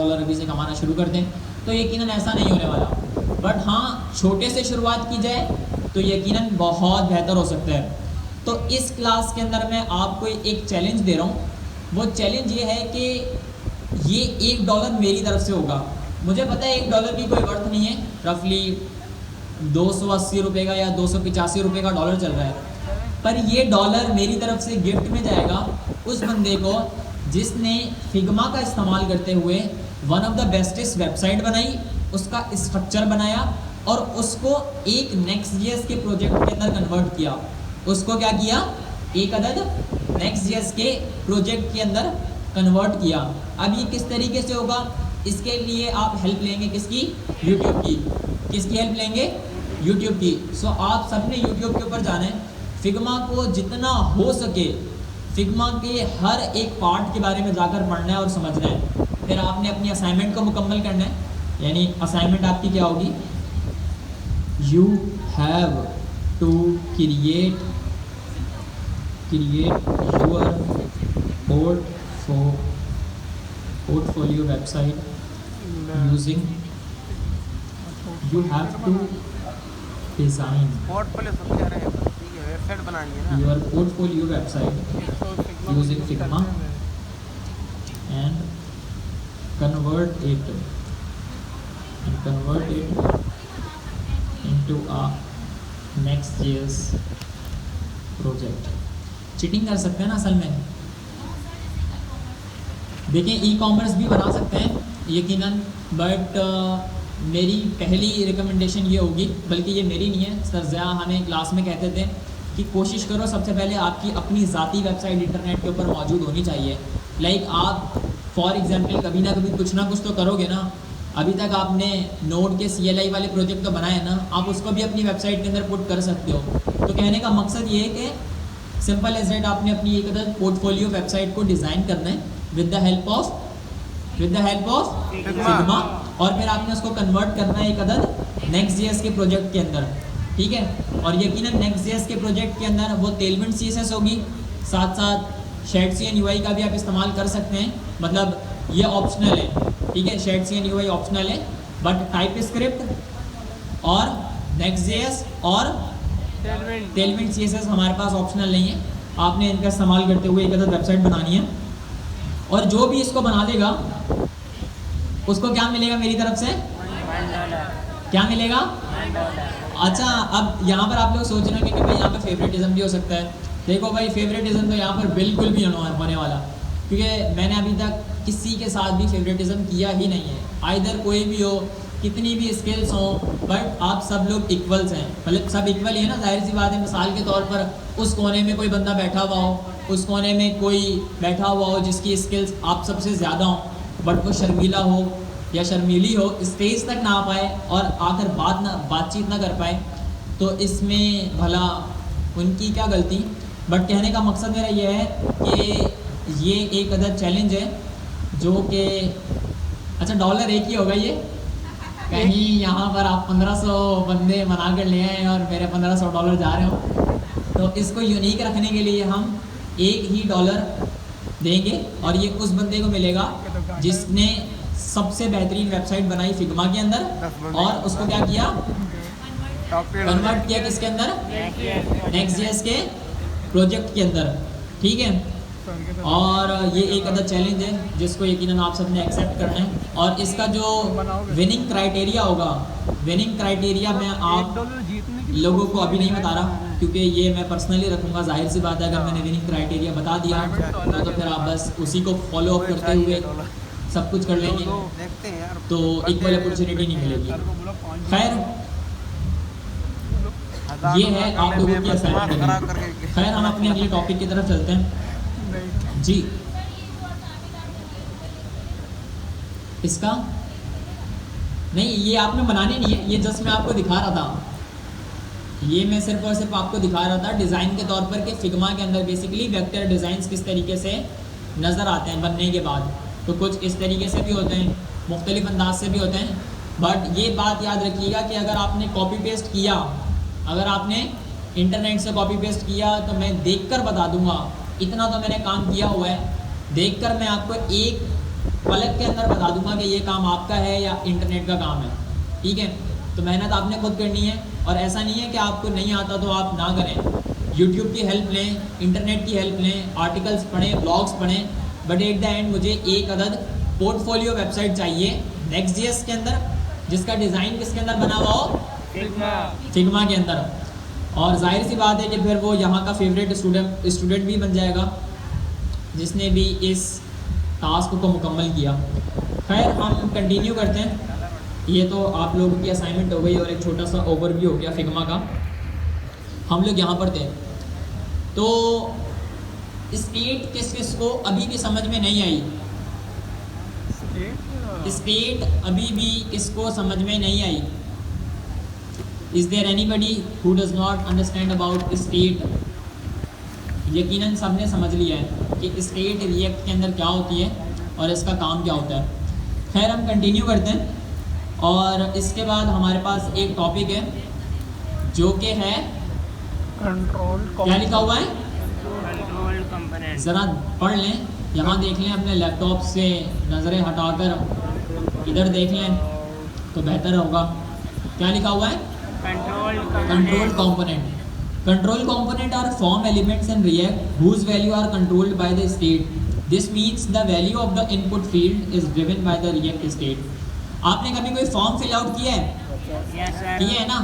$10 अभी से कमाना शुरू कर दें, तो यकीनन ऐसा नहीं होने वाला। बट हाँ, छोटे से शुरुआत की जाए तो यकीनन बहुत बेहतर हो सकता है। तो इस क्लास के अंदर मैं आपको एक चैलेंज दे रहा हूँ। वो चैलेंज ये है कि ये $1 मेरी तरफ से होगा। मुझे पता है $1 की कोई वर्थ नहीं है, रफली 280 रुपये का या 285 रुपये का डॉलर चल रहा है, पर ये डॉलर मेरी तरफ से गिफ्ट में जाएगा उस बंदे को जिसने फिग्मा का इस्तेमाल करते हुए one of the bestest website बनाई, उसका स्ट्रक्चर बनाया और उसको एक Next.js के प्रोजेक्ट के अंदर कन्वर्ट किया। उसको क्या किया? एक अदद Next.js के प्रोजेक्ट के अंदर कन्वर्ट किया। अब ये किस तरीके से होगा, इसके लिए आप हेल्प लेंगे किसकी? यूट्यूब की। किसकी हेल्प लेंगे? यूट्यूब की। सो आप सबने यूट्यूब के ऊपर जाना है, फिग्मा को जितना हो सके फिग्मा के हर एक पार्ट के बारे में जाकर पढ़ना है और समझना है। फिर आपने अपनी असाइनमेंट को मुकम्मल करना है, यानी असाइनमेंट आपकी क्या होगी? You have to create your portfolio website using you have to design your portfolio website using Figma and convert it into a Next.js project। Cheating कर सकते हैं ना असल में। देखिए ई-कॉमर्स भी बना सकते हैं यकीनन, बट मेरी पहली रिकमेंडेशन ये होगी, बल्कि ये मेरी नहीं है, सर ज़िया हमें क्लास में कहते थे कि कोशिश करो सबसे पहले आपकी अपनी ज़ाती वेबसाइट इंटरनेट के ऊपर मौजूद होनी चाहिए। लाइक आप फॉर एग्जांपल कभी ना कुछ तो करोगे ना। अभी तक आपने नोड के CLI वाले प्रोजेक्ट तो बनाए ना, आप उसको भी अपनी वेबसाइट के अंदर पुट कर सकते हो। तो कहने का मकसद ये है कि सिंपल एज दैट आपने अपनी एक अदद पोर्टफोलियो वेबसाइट को डिज़ाइन करना है with the help of Figma, और फिर आपने उसको कन्वर्ट करना है एक अदद Next.js के प्रोजेक्ट के अंदर, ठीक है। और यकीनन Next.js के प्रोजेक्ट के अंदर वो टेलविंड CSS होगी, साथ साथ Shadcn UI का भी आप इस्तेमाल कर सकते हैं, मतलब ये ऑप्शनल है, ठीक है। Shadcn UI ऑप्शनल है, बट टाइपस्क्रिप्ट और Next.js और टेलविंड CSS हमारे पास ऑप्शनल नहीं है। आपने इनका इस्तेमाल करते हुए एक अदद वेबसाइट बनानी है, और जो भी इसको बना देगा उसको क्या मिलेगा मेरी तरफ से? क्या मिलेगा? अच्छा, अब यहाँ पर आप लोग सोच रहे हैं कि भाई यहाँ पे फेवरेटिज्म भी हो सकता है। देखो भाई, फेवरेटिज्म तो यहाँ पर बिल्कुल भी होने वाला, क्योंकि मैंने अभी तक किसी के साथ भी फेवरेटिज्म किया ही नहीं है। आइदर कोई भी हो, कितनी भी स्किल्स हो, बट आप सब लोग इक्वल्स हैं, मतलब सब इक्वल ही है ना, जाहिर सी बात है। मिसाल के तौर पर उस कोने में कोई बंदा बैठा हुआ हो, उस कोने में कोई बैठा हुआ हो जिसकी स्किल्स आप सबसे ज़्यादा हो, बट वो शर्मीला हो या शर्मीली हो, स्टेज तक ना आ पाए और आकर बातचीत ना कर पाए, तो इसमें भला उनकी क्या गलती। बट कहने का मकसद मेरा ये है कि ये एक अदद चैलेंज है जो कि अच्छा $1 एक ही होगा। ये कहीं यहाँ पर आप 1500 बंदे मना कर ले आए और मेरे $1500 जा रहे हो, तो इसको यूनिक रखने के लिए हम एक ही $1 देंगे, और ये उस बंदे को मिलेगा जिसने सबसे बेहतरीन वेबसाइट बनाई फिग्मा के अंदर, और उसको क्या किया? कन्वर्ट किया किसके अंदर? Next.js के प्रोजेक्ट के अंदर, ठीक है। और ये एक अदद चैलेंज है जिसको यकीनन आप सबने एक्सेप्ट करना है, और इसका जो विनिंग क्राइटेरिया होगा, विनिंग क्राइटेरिया मैं आप लोगों को अभी नहीं बता रहा, क्योंकि ये मैं पर्सनली रखूँगा। जाहिर सी बात है, अगर मैंने विनिंग क्राइटेरिया बता दिया तो फिर आप बस उसी को फॉलो अप करते हुए सब कुछ कर लेंगे, तो इक्वल अपॉर्चुनिटी नहीं मिलेगी। खैर, ये है आप लोगों की असाइनमेंट। खैर, हम अपने अगले टॉपिक की तरफ चलते हैं जी। इसका नहीं, ये आपने बनाने नहीं है, ये जस्ट मैं आपको दिखा रहा था। ये मैं सिर्फ और सिर्फ आपको दिखा रहा था डिज़ाइन के तौर पर कि फिग्मा के अंदर बेसिकली वेक्टर डिज़ाइंस किस तरीके से नज़र आते हैं बनने के बाद। तो कुछ इस तरीके से भी होते हैं, मुख्तलिफ अंदाज से भी होते हैं, बट ये बात याद रखिएगा कि अगर आपने कॉपी पेस्ट किया, अगर आपने इंटरनेट से कॉपी पेस्ट किया, तो मैं देखकर बता दूंगा, इतना तो मैंने काम किया हुआ है। देखकर मैं आपको एक पलक के अंदर बता दूंगा कि ये काम आपका है या इंटरनेट का काम है, ठीक है। तो मेहनत आपने खुद करनी है, और ऐसा नहीं है कि आपको नहीं आता तो आप ना करें। यूट्यूब की हेल्प लें, इंटरनेट की हेल्प लें, आर्टिकल्स पढ़ें, ब्लॉग्स पढ़ें, बट एट द एंड मुझे एक अदद पोर्टफोलियो वेबसाइट चाहिए Next.js के अंदर, जिसका डिज़ाइन किसके अंदर बना हुआ हो, फिग्मा के अंदर। और जाहिर सी बात है कि फिर वो यहाँ का फेवरेट स्टूडेंट भी बन जाएगा जिसने भी इस टास्क को मुकम्मल किया। खैर हम कंटिन्यू करते हैं। ये तो आप लोगों की असाइनमेंट हो गई और एक छोटा सा ओवरव्यू हो गया फिग्मा का। हम लोग यहाँ पर थे, तो स्टेट किस को अभी भी समझ में नहीं आई, स्टेट अभी भी किसको समझ में नहीं आई? Is there anybody who does not understand about state? यकीनन सबने समझ लिया है कि स्टेट रिएक्ट के अंदर क्या होती है और इसका काम क्या होता है। खैर हम कंटिन्यू करते हैं, और इसके बाद हमारे पास एक टॉपिक है जो कि है कंट्रोल। क्या लिखा हुआ है, कंट्रोल कंपोनेंट। ज़रा पढ़ लें, यहाँ देख लें, अपने लैपटॉप से नज़रें हटाकर इधर देख लें तो बेहतर होगा। क्या लिखा हुआ है, control component. Control component are form elements in React whose value are controlled by the state. This means the value of the input field is driven by the React state. आपने कभी कोई फॉर्म फिल आउट किया है? किया है ना।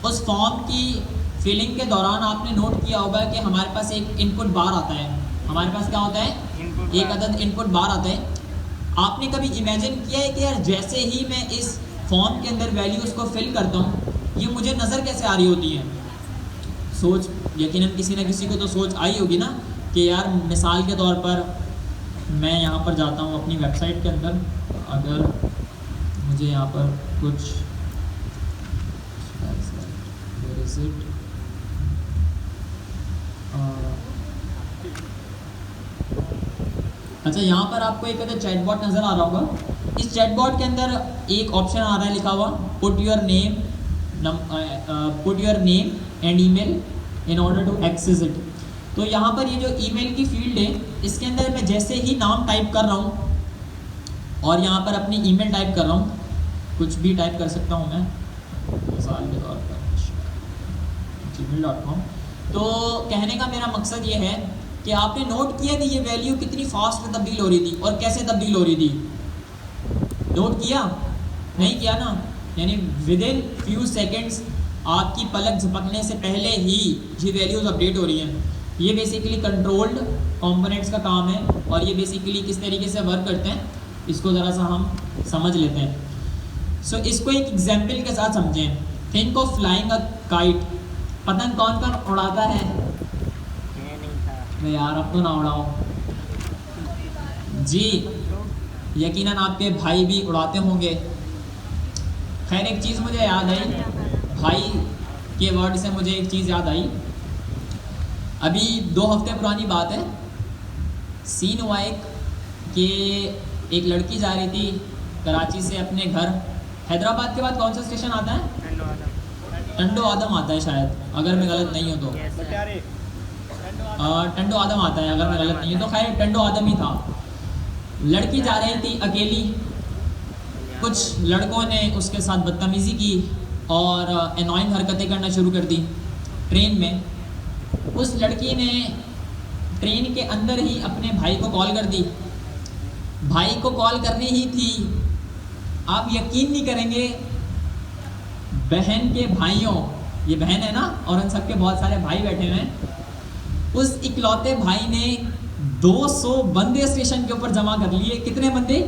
उस form की फिलिंग के दौरान आपने नोट किया होगा कि हमारे पास एक इनपुट बार आता है। हमारे पास क्या होता है, एक अदद इनपुट बार आता है। आपने कभी इमेजिन किया है कि यार जैसे ही मैं इस फॉर्म के अंदर वैल्यूज़ को फिल करता हूँ ये मुझे नज़र कैसे आ रही होती है? सोच यकीनन किसी न किसी को तो सोच आई होगी ना कि यार मिसाल के तौर पर मैं यहाँ पर जाता हूँ अपनी वेबसाइट के अंदर, अगर मुझे यहाँ पर कुछ अच्छा यहाँ पर आपको एक अदर चैटबॉट नज़र आ रहा होगा। इस चैटबॉट के अंदर एक ऑप्शन आ रहा है लिखा हुआ put your name and email in order to access it. तो यहाँ पर ये जो ईमेल की फील्ड है इसके अंदर मैं जैसे ही नाम टाइप कर रहा हूँ और यहाँ पर अपनी ईमेल टाइप कर रहा हूँ, कुछ भी टाइप कर सकता हूँ मैं मिसाल के तौर पर gmail.com। तो कहने का मेरा मकसद ये है कि आपने नोट किया कि ये वैल्यू कितनी फास्ट तब्दील हो रही थी और कैसे तब्दील हो रही थी? नोट किया? नहीं किया ना। यानी विद इन फ्यू सेकेंड्स आपकी पलक झपकने से पहले ही ये वैल्यूज़ अपडेट हो रही हैं। ये बेसिकली कंट्रोल्ड कंपोनेंट्स का काम है, और ये बेसिकली किस तरीके से वर्क करते हैं इसको ज़रा सा हम समझ लेते हैं। सो इसको एक एग्जाम्पल के साथ समझें। Think of flying a kite. पतंग कौन कौन उड़ाता है? यार अब तो ना उड़ाओ जी, यकीनन आपके भाई भी उड़ाते होंगे। खैर एक चीज़ मुझे याद आई, भाई के वर्ड से मुझे एक चीज़ याद आई। अभी 2 हफ्ते पुरानी बात है, सीन हुआ कि एक लड़की जा रही थी कराची से अपने घर। हैदराबाद के बाद कौन सा स्टेशन आता है? टंडो आदम आता है शायद, अगर मैं गलत नहीं हूँ तो। टंडो आदम आता है अगर मैं गलत नहीं हूँ तो। खैर टंडो आदम ही था। लड़की जा रही थी अकेली, कुछ लड़कों ने उसके साथ बदतमीज़ी की और एनॉइंग हरकतें करना शुरू कर दी ट्रेन में। उस लड़की ने ट्रेन के अंदर ही अपने भाई को कॉल कर दी। भाई को कॉल करनी ही थी, आप यकीन नहीं करेंगे, बहन के भाइयों, ये बहन है ना और उन सबके बहुत सारे भाई बैठे हुए हैं, उस इकलौते भाई ने 200 बंदे स्टेशन के ऊपर जमा कर लिए। कितने बंदे?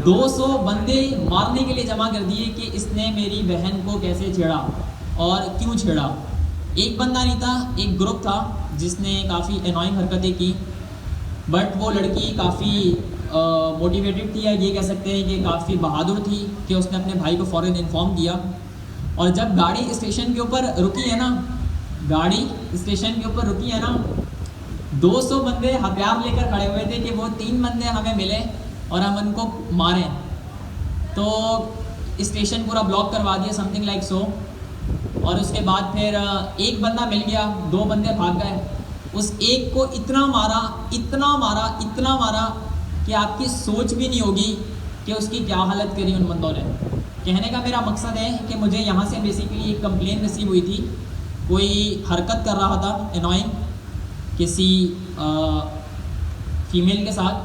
200 बंदे मारने के लिए जमा कर दिए कि इसने मेरी बहन को कैसे छेड़ा और क्यों छेड़ा। एक बंदा नहीं था, एक ग्रुप था जिसने काफ़ी एनॉइंग हरकतें की। बट वो लड़की काफ़ी मोटिवेटेड थी, या ये कह सकते हैं कि काफ़ी बहादुर थी कि उसने अपने भाई को फ़ौरन इन्फॉर्म किया। और जब गाड़ी स्टेशन के ऊपर रुकी है ना, गाड़ी स्टेशन के ऊपर रुकी है ना, 200 बंदे हथियार लेकर खड़े हुए थे कि वो 3 बंदे हमें मिले और हम उनको मारें। तो स्टेशन पूरा ब्लॉक करवा दिया, समथिंग लाइक सो। और उसके बाद फिर एक बंदा मिल गया, 2 बंदे भाग गए। उस एक को इतना मारा, इतना मारा, इतना मारा कि आपकी सोच भी नहीं होगी कि उसकी क्या हालत करी उन बंदों ने। कहने का मेरा मकसद है कि मुझे यहाँ से बेसिकली एक कंप्लेन रिसीव हुई थी, कोई हरकत कर रहा था एनोइंग किसी फीमेल के साथ,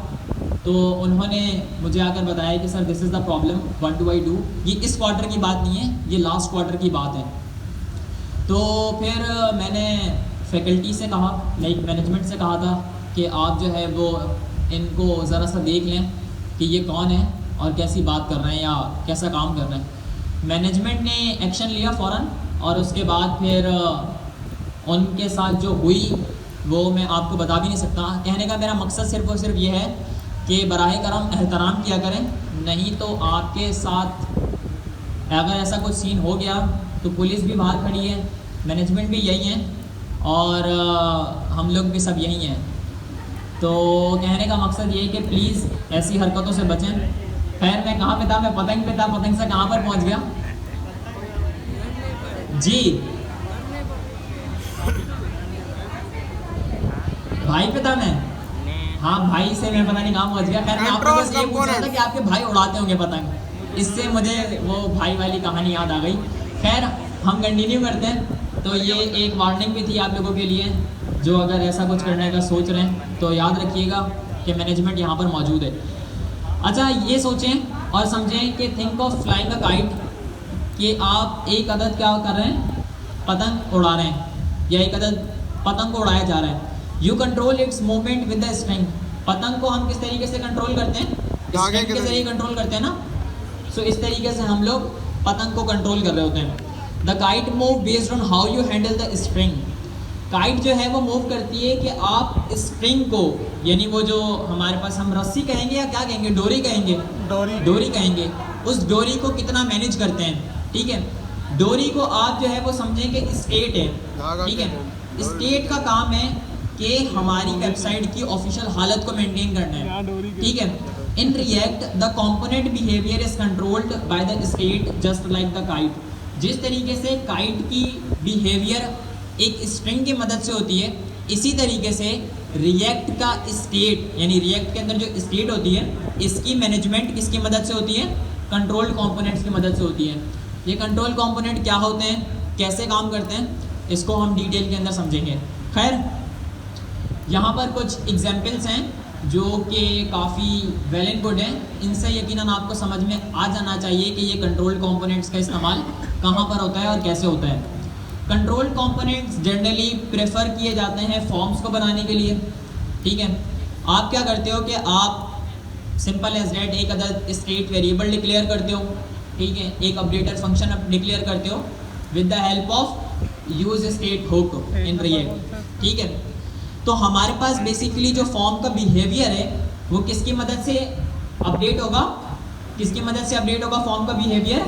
तो उन्होंने मुझे आकर बताया कि sir this is the problem, what do I do. ये इस क्वार्टर की बात नहीं है, ये लास्ट क्वार्टर की बात है। तो फिर मैंने फैकल्टी से कहा, लाइक मैनेजमेंट से कहा था कि आप जो है वो इनको ज़रा सा देख लें कि ये कौन है और कैसी बात कर रहे हैं या कैसा काम कर रहे हैं। मैनेजमेंट ने एक्शन लिया फ़ौरन, और उसके बाद फिर उनके साथ जो हुई वो मैं आपको बता भी नहीं सकता। कहने का मेरा मकसद सिर्फ़ और सिर्फ ये है कि बराह करम एहतराम किया करें, नहीं तो आपके साथ अगर ऐसा कुछ सीन हो गया तो पुलिस भी बाहर खड़ी है, मैनेजमेंट भी यही है और हम लोग भी सब यही हैं। तो कहने का मकसद ये है कि प्लीज़ ऐसी हरकतों से बचें। खैर मैं कहाँ पे था, मैं पतंग पे था, पतंग से कहाँ पर पहुँच गया जी, भाई पे था मैं। हाँ भाई से मैं पता नहीं कहाँ पहुँच गया। खैर मैं आपको बस ये पूछ रहा था कि आपके भाई उड़ाते होंगे पतंग, इससे मुझे वो भाई वाली कहानी याद आ गई। खैर हम कंटिन्यू करते हैं। तो ये एक वार्निंग भी थी आप लोगों के लिए, जो अगर ऐसा कुछ करने का सोच रहे हैं तो याद रखिएगा कि मैनेजमेंट यहाँ पर मौजूद है। अच्छा ये सोचें और समझें कि think of flying a kite, कि आप एक अदद क्या कर रहे हैं, पतंग उड़ा रहे हैं या एक अदद पतंग को उड़ाया जा रहा है। You control it's movement with the string. पतंग को हम किस तरीके से कंट्रोल करते हैं, स्ट्रिंग के जरिए कंट्रोल करते हैं ना। सो इस तरीके से हम लोग पतंग को कंट्रोल कर रहे होते हैं। The kite move based on how you handle the string. Kite जो है वो मूव करती है कि आप स्ट्रिंग को, यानी वो जो हमारे पास हम रस्सी कहेंगे या क्या कहेंगे, डोरी कहेंगे, डोरी कहेंगे, उस डोरी को कितना मैनेज करते हैं। ठीक है, डोरी को आप जो है वो समझें कि स्टेट है। ठीक है, स्टेट का काम है कि हमारी वेबसाइट की ऑफिशियल हालत को मेंटेन करना है। ठीक है, in React the component behaviour is controlled by the state just like the kite. जिस तरीके से काइट की बिहेवियर एक स्ट्रिंग की मदद से होती है, इसी तरीके से रिएक्ट का स्टेट, यानी रिएक्ट के अंदर जो स्टेट होती है, इसकी मैनेजमेंट किसकी मदद से होती है, कंट्रोल कंपोनेंट्स की मदद से होती है। ये कंट्रोल कंपोनेंट क्या होते हैं, कैसे काम करते हैं, इसको हम डिटेल के अंदर समझेंगे। खैर यहाँ पर कुछ एग्जाम्पल्स हैं जो कि काफ़ी वेल एंड गुड हैं, इनसे यकीनन आपको समझ में आ जाना चाहिए कि ये कंट्रोल कंपोनेंट्स का इस्तेमाल कहाँ पर होता है और कैसे होता है। कंट्रोल कंपोनेंट्स जनरली प्रेफर किए जाते हैं फॉर्म्स को बनाने के लिए। ठीक है, आप क्या करते हो कि आप सिंपल एज डेट एक अदद स्टेट वेरिएबल डिक्लेयर करते हो। ठीक है, एक अपडेटर फंक्शन डिक्लेयर करते हो with the help of use state hook in React. ठीक है, तो हमारे पास बेसिकली जो फॉर्म का बिहेवियर है वो किसकी मदद से अपडेट होगा, किसकी मदद से अपडेट होगा फॉर्म का बिहेवियर,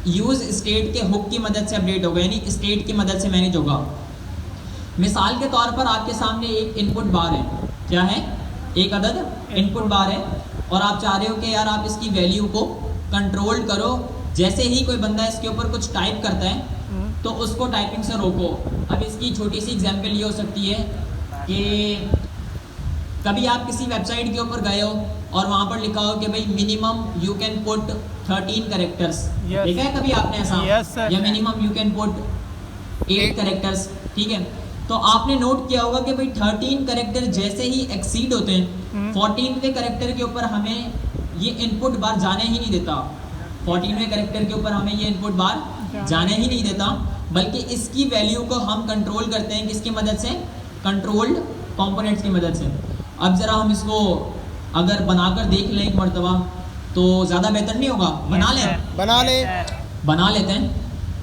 यूज स्टेट के हुक की मदद से अपडेट होगा, यानी स्टेट की मदद से मैनेज होगा। मिसाल के तौर पर आपके सामने एक इनपुट बार है, क्या है, एक अदद इनपुट बार है, और आप चाह रहे हो कि यार आप इसकी वैल्यू को कंट्रोल करो। जैसे ही कोई बंदा इसके ऊपर कुछ टाइप करता है तो उसको टाइपिंग से रोको। अब इसकी छोटी सी एग्जांपल ये हो सकती है कि कभी आप किसी वेबसाइट के ऊपर गए हो और वहाँ पर लिखा हो कि भाई minimum you can put 13 characters. देखा है कभी आपने ऐसा? या minimum you can put 8 characters. ठीक है, तो आपने नोट किया होगा कि भाई 13 कैरेक्टर जैसे ही एक्सीड होते हैं 14वें कैरेक्टर के ऊपर हमें ये इनपुट बार जाने ही नहीं देता। 14वें कैरेक्टर के ऊपर हमें ये इनपुट बार जाने ही नहीं देता, बल्कि इसकी वैल्यू को हम कंट्रोल करते हैं किसकी मदद से, कंट्रोल्ड कंपोनेंट्स की मदद से। अब ज़रा हम इसको अगर बनाकर देख लें एक मरतबा तो ज़्यादा बेहतर नहीं होगा? बना लेते हैं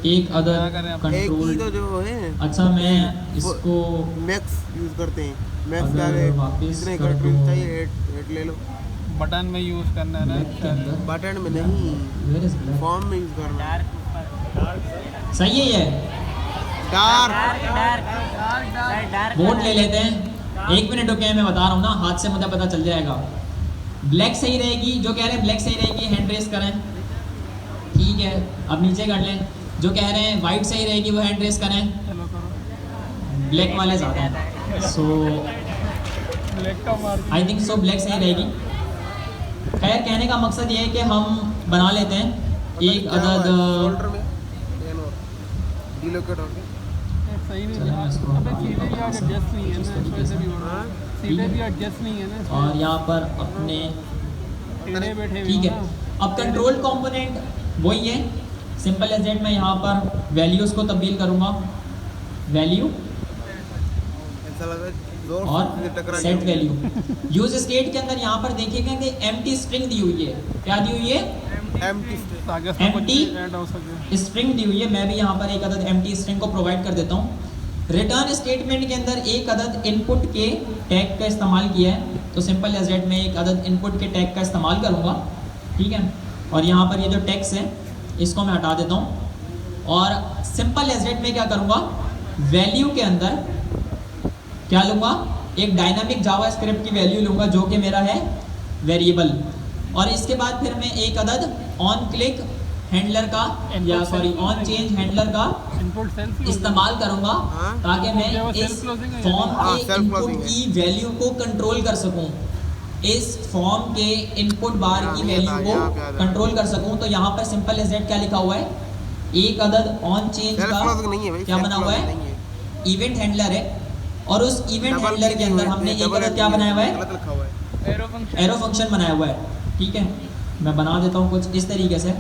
एक अदर कंट्रोल तो जो है। अच्छा मैं इसको मैक्स यूज करते हैं, मैक्स अगर डायरेक्ट वापस कितने कर दूं, कंट्रोल चाहिए 8 ले लो। बटन में यूज करना है बैक के अंदर बटन में नहीं, Where is black? फॉर्म में यूज करना है। सही है ये, डार्क बोर्ड ले लेते हैं। 1 मिनट रुके, मैं बता रहा हूँ ना, हाथ से मुझे पता चल जाएगा। ब्लैक सही रहेगी, जो कह रहे हैं ब्लैक सही रहेगी हैंड रेस करें। ठीक है, अब नीचे कर लें। जो कह रहे हैं वाइट सही रहेगी वो हैंड रेस करें। चलो करो। ब्लैक वाले ज़्यादा हैं। सो ब्लैक का मार आई थिंक सो ब्लैक सही रहेगी। खैर कहने का मकसद ये है कि हम बना लेते हैं एक अदद शोल्डर में पेन और डिलोकेट हो गया। सही नहीं चलो, मैं इसको अबे सीधे भी आगे एडजस्ट नहीं है ना, इस वजह से भी हो रहा है। सीधे भी एडजस्ट नहीं है ना, और यहाँ पर अपने टेढ़े बैठे हुए ठीक हो है। ना। अब कंट्रोल कंपोनेंट वही है, सिंपल एज दैट। मैं यहाँ पर वैल्यूज़ को तब्दील करूँगा, वैल्यू ऐसा लगा जोर और से टकरा सेट गया। वैल्यू। यूज स्टेट के अंदर यहाँ पर देखिएगा कि एम्प्टी स्ट्रिंग दी हुई है। क्या दी हुई है? एम्प्टी ताकि उसमें कुछ empty ऐड हो सके। स्ट्रिंग दी हुई है। मैं भी यहाँ पर एक अदद एम्प्टी स्ट्रिंग को प्रोवाइड कर देता हूँ। रिटर्न स्टेटमेंट के अंदर एक अदद इनपुट के टैग का इस्तेमाल किया है, तो सिंपल एज दैट मैं एक अदद इनपुट के टैग का इस्तेमाल करूँगा, ठीक है। और यहाँ पर ये जो टैग्स है इसको मैं हटा देता हूँ और सिंपल एज दैट मैं क्या करूँगा, वैल्यू के अंदर क्या लूँगा, एक डायनामिक जावास्क्रिप्ट की वैल्यू लूँगा जो कि मेरा है वेरिएबल। और इसके बाद फिर मैं एक अदद ऑन क्लिक हैंडलर का या सॉरी ऑन चेंज हैंडलर का इनपुट सेल्फ इस्तेमाल करूँगा हाँ। ताकि मैं क्या वो इस self closing है? फॉर्म हाँ, के self इनपुट closing है। की वैल्यू को कंट्रोल कर सकूँ, इस फॉर्म के इनपुट बार की वैल्यू को यहाँ पे आ जाए। कंट्रोल कर सकूँ। तो यहाँ पर सिंपल एज दैट क्या लिखा हुआ है, एक अदद ऑन चेंज सेल्फ का क्लोजिंग नहीं है भाई, क्या self बना हुआ closing है, नहीं है। इवेंट हैंडलर है। और उस इवेंट डबल हैंडलर के अंदर हमने एक अदद क्या बनाया हुआ है, गलत लिखा हुआ है। एरो फंक्शन एरो फंक्शन बनाया हुआ है, ठीक है। मैं बना देता हूँ कुछ इस तरीके से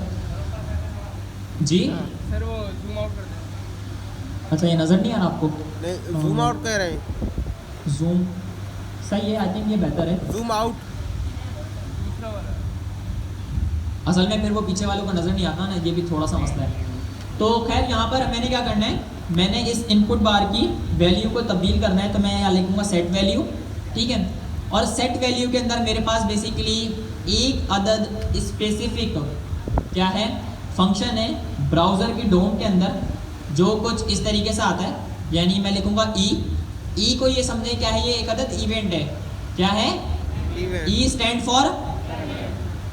जी। सर वो जूम आउट कर दे। अच्छा ये नज़र नहीं आ रहा आपको, नहीं जूम आउट कह रहे हैं, जूम सही है, आई थिंक ये बेहतर है। Zoom out. दूसरा वाला असल में फिर वो पीछे वालों को नज़र नहीं आता ना, ये भी थोड़ा सा मसला है। तो खैर यहाँ पर मैंने क्या करना है, मैंने इस इनपुट बार की वैल्यू को तब्दील करना है, तो मैं यहाँ लिखूँगा सेट वैल्यू, ठीक है। और सेट वैल्यू के अंदर मेरे पास बेसिकली एक अदद स्पेसिफिक क्या है, फंक्शन है ब्राउज़र की डोम के अंदर जो कुछ इस तरीके से आता है। यानी मैं लिखूँगा ई को ये समझे क्या है, ये एक अदद इवेंट है। क्या है? ई स्टैंड फॉर,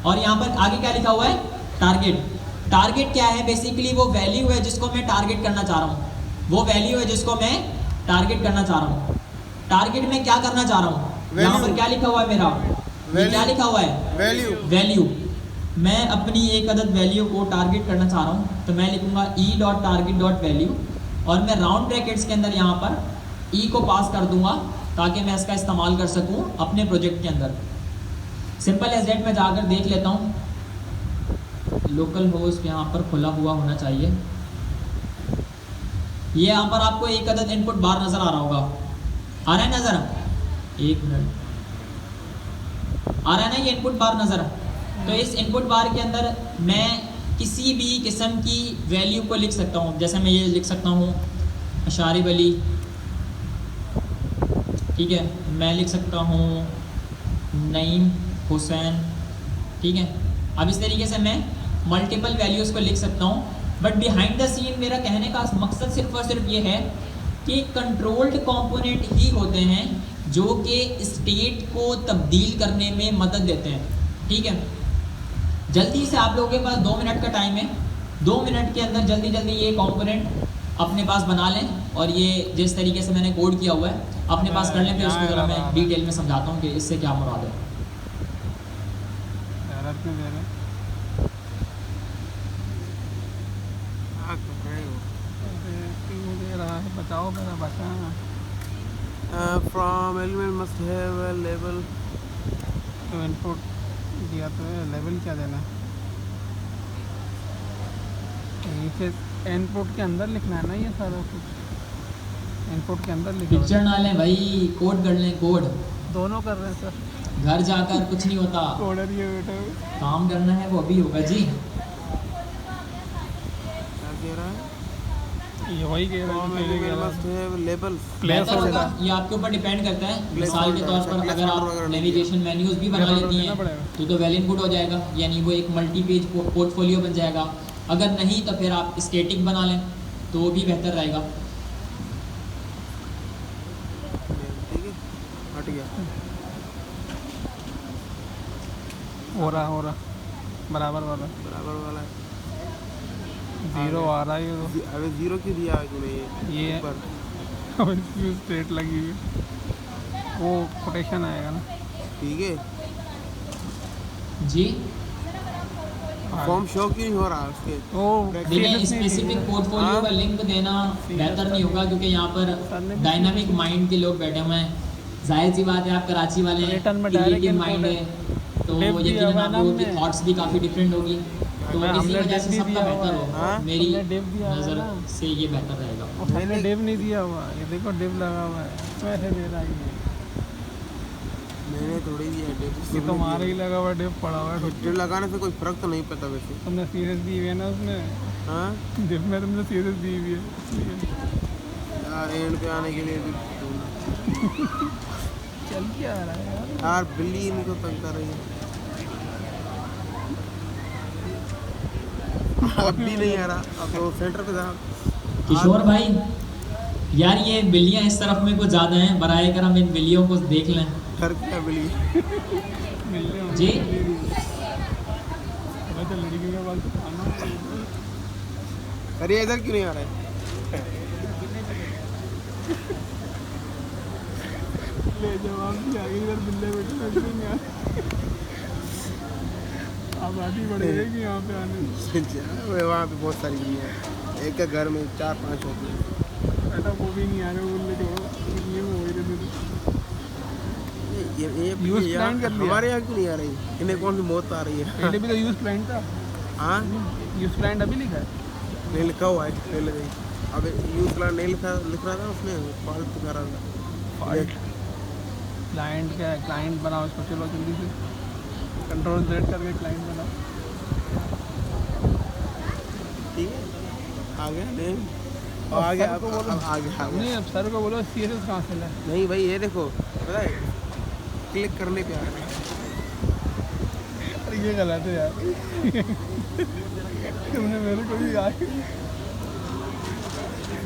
और यहाँ पर आगे क्या लिखा हुआ है, टारगेट। टारगेट क्या है, बेसिकली वो वैल्यू है जिसको मैं टारगेट करना चाह रहा हूँ, वो वैल्यू है जिसको मैं टारगेट करना चाह रहा हूँ। टारगेट में क्या करना चाह रहा हूँ, यहाँ पर क्या लिखा हुआ है मेरा, ये क्या लिखा हुआ है, वैल्यू। वैल्यू। मैं अपनी एक अदद वैल्यू को टारगेट करना चाह रहा हूँ, तो मैं लिखूँगा E dot target dot value, और मैं राउंड ब्रैकेट्स के अंदर यहाँ पर ई को पास कर दूंगा ताकि मैं इसका इस्तेमाल कर सकूँ अपने प्रोजेक्ट के अंदर। सिंपल एज दैट मैं जाकर देख लेता हूँ, लोकल होस्ट यहाँ पर खुला हुआ होना चाहिए। ये यहाँ पर आपको एक अदद इनपुट बार नज़र आ रहा होगा, आ रहा है नज़र, एक मिनट, आ रहा है ना ये इनपुट बार नज़र। तो इस इनपुट बार के अंदर मैं किसी भी किस्म की वैल्यू को लिख सकता हूँ, जैसे मैं ये लिख सकता हूँ अशारिब अली, ठीक है। मैं लिख सकता हूँ नईम हुसैन, ठीक है। अब इस तरीके से मैं मल्टीपल वैल्यूज़ को लिख सकता हूँ। बट बिहाइंड द सीन मेरा कहने का मकसद सिर्फ और सिर्फ ये है कि कंट्रोल्ड कंपोनेंट ही होते हैं जो कि स्टेट को तब्दील करने में मदद देते हैं, ठीक है। जल्दी से आप लोगों के पास 2 मिनट का टाइम है, 2 मिनट के अंदर जल्दी जल्दी ये कंपोनेंट अपने पास बना लें, और ये जिस तरीके से मैंने कोड किया हुआ है अपने पास कर लें। फिर उसको ज़रा मैं डिटेल में समझाता हूँ कि इससे क्या मुराद है। एरर क्यों दे रहे हैं? अरे क्यों दे रहा है, बताओ मेरा बचा। From element must have a label. तो इनपुट दिया तो है, लेवल क्या देना है, नीचे इनपुट के अंदर लिखना है ना, ये सारा कुछ इनपुट के अंदर लिखना पिक्चर ना लें भाई, कोड कर लें, कोड। दोनों कर रहे हैं सर, घर जाकर कुछ नहीं होता, कोडर ये बेटा काम करना है वो भी होगा जी। क्या कह रहा है? ये वही कह रहा फ्रॉम है जो एलिमेंट पहले मस्ट कह हैव लेबल। प्लेस बेहतर होगा, होल्डर। ये आपके ऊपर डिपेंड करता है। प्लेस मिसाल के होल्डर, तौर पर प्लेस अगर होल्डर आप वगैरह नहीं नेविगेशन मेन्यूज भी बना प्लेस लेती होल्डर हैं देना पड़ेगा। तो वेल एंड गुड हो जाएगा, यानी वो एक मल्टी पेज पोर्टफोलियो बन जाएगा। अगर नहीं तो फिर आप स्टैटिक बना लें तो वो भी बेहतर रहेगा। ठीक है, हट गया। हो रहा बराबर वाला बराबर वाला है। जीरो आ रहा है ये तो। अबे जीरो क्यों दिया है तूने? ये ऊपर और इसकी स्ट्रेट लगी हुई है। वो कोटेशन आएगा ना। ठीक है, जी फॉर्म शो क्यों नहीं हो रहा उसके? वो देखिए, CSS नहीं स्पेसिफिक थी। पोर्टफोलियो हाँ? का लिंक देना बेहतर नहीं होगा, क्योंकि यहाँ पर सर ने भी डायनामिक माइंड के लोग बैठे हुए हैं। जाहिर सी बात है, आप कराची वाले हैं, रिटर्न में direct क्रिएटिव input माइंड है। है, तो Div दिया यकीनन हुआ है ना आपको हमने। थॉट्स भी काफ़ी डिफरेंट होगी, तो हमने इसी वजह div से भी सबका दिया हुआ बेहतर है। हो, हाँ? मेरी हमने div दिया हुआ है नज़र ना। से ये बेहतर रहेगा। और हमने डिव नहीं दिया हुआ, ये देखो डिव लगा हुआ है, वैसे दे रहा है ये। मैंने थोड़ी दिया ये तुम्हारा ही लगा हुआ डिव पड़ा हुआ है। ड्रिल लगाने से कोई फर्क तो नहीं पड़ता वैसे। तुमने सीरियस दी हुई है ना उसमें, हाँ डिव में तुमने सीरियस दी हुई है इसलिए। यार, एंड पे आने के लिए भी चल क्या आ रहा है यार। यार बिल्ली इनको तंग कर रही है। अब भी नहीं आ रहा, अब तो सेंटर पे था। किशोर भाई, यार ये बिल्लियाँ इस तरफ में कुछ ज़्यादा हैं, बराए करम इन बिल्लियों को देख लें। घर क्या बिल्ली? मिलने होंगे जी। पता चल लड़की के पास खाना अरे इधर क्यों नहीं आ रहा है? ले जवाब भी आ गई, इधर बिल्ले बैठे बैठे नहीं आ रहे। अब आती बढ़ जाएगी यहाँ पे आने में। वहाँ पे बहुत सारी बिल्लियाँ हैं, एक एक घर में 4-5 होती हैं। बेटा वो भी नहीं आ रहे, बोल छोड़ो इतनी में हो ही रहे थे। ये यूज़ यहाँ- प्लान कर लिया। हमारे यहाँ क्यों नहीं आ रही? इन्हें कौन सी मौत आ रही है? पहले भी तो यूज़ प्लान था, हाँ, यूज़ प्लान अभी लिखा है। नहीं लिखा हुआ है पहले से। अब यूज प्लान नहीं लिख रहा था उसने, फाल्ट कर रहा था। फाल्ट क्लाइंट क्या है, क्लाइंट बनाओ इसको, चलो जल्दी से कंट्रोल Z करके क्लाइंट बनाओ। ठीक है, आ गया नेम और आ गया। अब आ गया। नहीं अब सर को बोलो CSS कहाँ से लाए। नहीं भाई, ये देखो पता है, क्लिक करने पे आ रहा है। अरे ये गलत है यार। तुमने मेरे को भी यार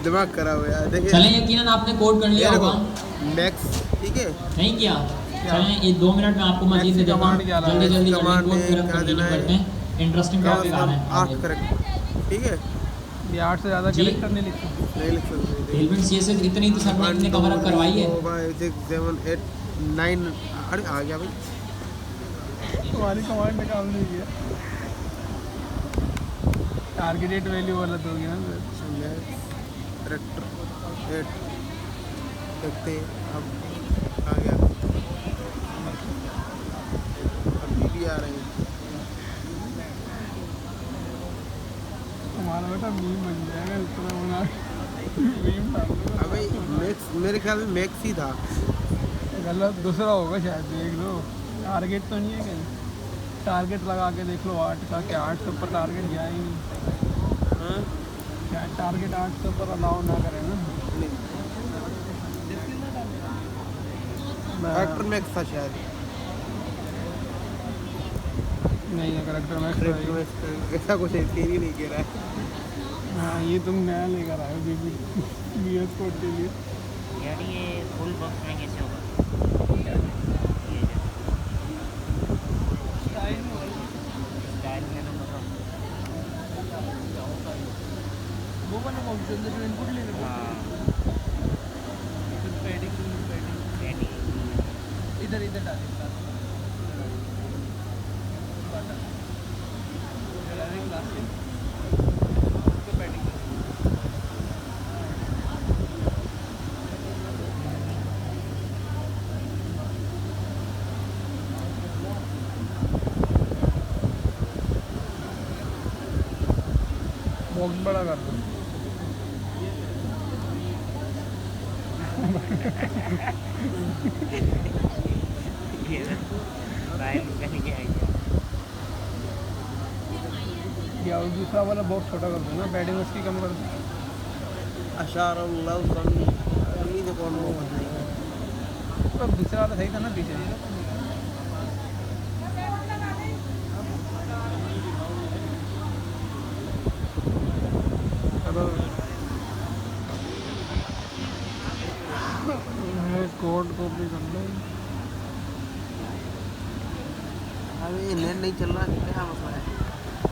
दिमाग खराब है यार। देखिए चलें, यकीनन आपने कोड कर लिया ये होगा। देखो मैक्स, ठीक है। नहीं किया? चलें, ये 2 मिनट में आपको मजीद दे देता हूँ। कमांड क्या जल्दी जल्दी कमांड कोड फिर हम क्या कंटिन्यू देना है? करते हैं। इंटरेस्टिंग टॉपिक आ रहे हैं 8 आगे। करेक्ट, ठीक है। ये 8 से ज़्यादा जी। कैरेक्टर नहीं लिखते। नहीं लिख सकते। हेलमेट CSS इतनी तो सर ने इतने कवर अप करवाई है। 6 7 8 9। अरे आ गया भाई। तुम्हारी कमांड ने काम नहीं किया। टारगेटेड वैल्यू गलत होगी ना फिर। करेक्टर 8 देखते हैं। अब आ गया, अभी भी आ रहे हैं। तुम्हारा बेटा मीम बन जाएगा इस तरह बना मीम डाल दो। अबे मैक्स, मेरे ख्याल में मैक्स ही था। गलत दूसरा होगा शायद, देख लो। टारगेट तो नहीं है कहीं, टारगेट लगा के देख लो 8 का, क्या 8 से ऊपर टारगेट गया ही नहीं। हाँ? क्या टारगेट 8 से ऊपर अलाउ ना करें ना। करेक्टर मैक्स था शायद। नहीं है करेक्टर मैक्स करेक्टर मैक्स ऐसा कुछ है, ही नहीं कह रहा है। हाँ ये तुम नया लेकर आए हो BS कोड के लिए। यार ये फुल बॉक्स में कैसे होगा? ये जो स्टाइल में तो मतलब वो वाला ऑप्शन जो इनपुट ले रहे हाँ पैडिंग रेडी इधर इधर डालें बॉक्स बड़ा कर दो। ये बाहर निकल के आएगा। या उस दूसरा वाला बॉक्स छोटा कर दो ना, पैडिंग उसकी कम कर दो। अशार अल्लाह सन्नी सन्नी तो कौन वो बताएगा? तो दूसरा वाला सही था ना पीछे। चलो कोड कॉपी कर लो। अरे नेट नहीं चल रहा, क्या मसला है?